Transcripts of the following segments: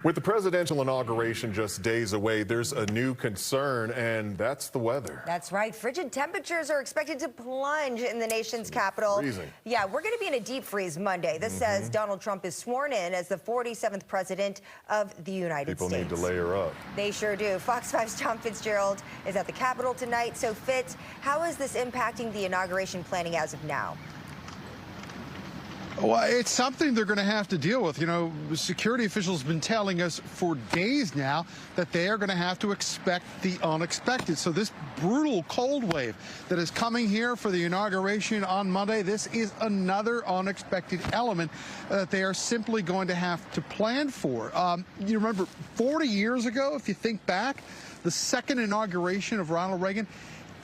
With the presidential inauguration just days away, there's a new concern, and that's the weather. That's right. Frigid temperatures are expected to plunge in the nation's capital. Freezing. Yeah, we're going to be in a deep freeze Monday. This says Donald Trump is sworn in as the 47th president of the United States. People need to layer up. They sure do. Fox 5's Tom Fitzgerald is at the Capitol tonight. So, Fitz, how is this impacting the inauguration planning as of now? Well, it's something they're going to have to deal with. You know, security officials have been telling us for days now that they are going to have to expect the unexpected. So this brutal cold wave that is coming here for the inauguration on Monday, this is another unexpected element that they are simply going to have to plan for. You remember 40 years ago, if you think back, the second inauguration of Ronald Reagan,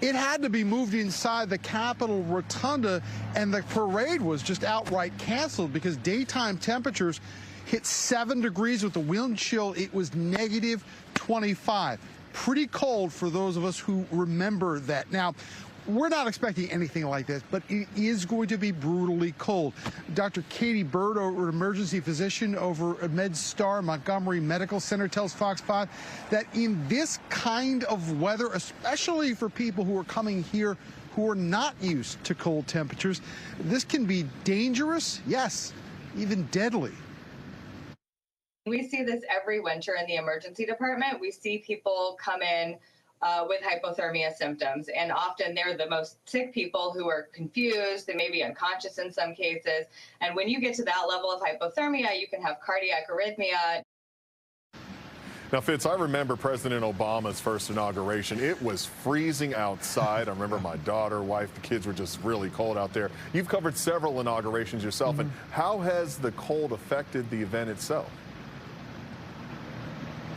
it had to be moved inside the Capitol Rotunda, and the parade was just outright canceled because daytime temperatures hit 7 degrees with the wind chill. It was negative 25. Pretty cold for those of us who remember that. Now, we're not expecting anything like this, but it is going to be brutally cold. Dr. Katie Bird, an emergency physician over at MedStar Montgomery Medical Center, tells Fox 5 that in this kind of weather, especially for people who are coming here who are not used to cold temperatures, this can be dangerous, yes, even deadly. We see this every winter in the emergency department. We see people come in with hypothermia symptoms, and often they're the most sick people who are confused. They may be unconscious in some cases. And when you get to that level of hypothermia, you can have cardiac arrhythmia. Now, Fitz, I remember President Obama's first inauguration. It was freezing outside. I remember my daughter, wife, the kids were just really cold out there. You've covered several inaugurations yourself, and how has the cold affected the event itself?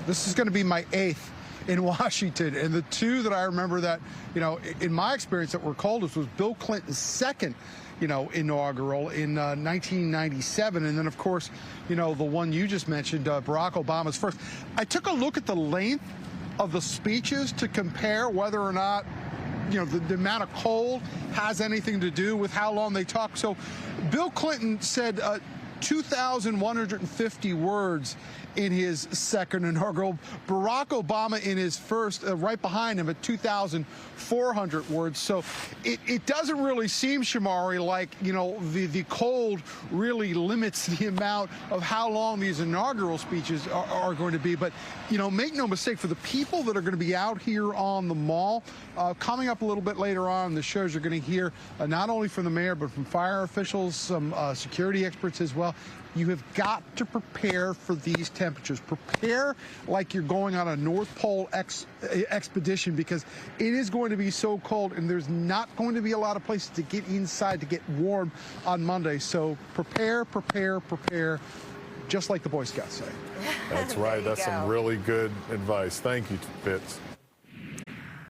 This is going to be my 8th in Washington, and the two that I remember that, you know, in my experience that were coldest was Bill Clinton's second, you know, inaugural in 1997, and then of course, you know, the one you just mentioned, Barack Obama's first. I took a look at the length of the speeches to compare whether or not, you know, the amount of cold has anything to do with how long they talk. So Bill Clinton said 2,150 words in his second inaugural. Barack Obama in his first, right behind him at 2,400 words. So it doesn't really seem, Shamari, like, you know, the cold really limits the amount of how long these inaugural speeches are going to be. But, you know, make no mistake, for the people that are going to be out here on the Mall, coming up a little bit later on in the shows, you're going to hear not only from the mayor, but from fire officials, some security experts as well. You have got to prepare for these temperatures. Prepare like you're going on a North Pole expedition, because it is going to be so cold, and there's not going to be a lot of places to get inside to get warm on Monday. So prepare, prepare, prepare, just like the Boy Scouts say. That's right. That's some really good advice. Thank you, Fitz.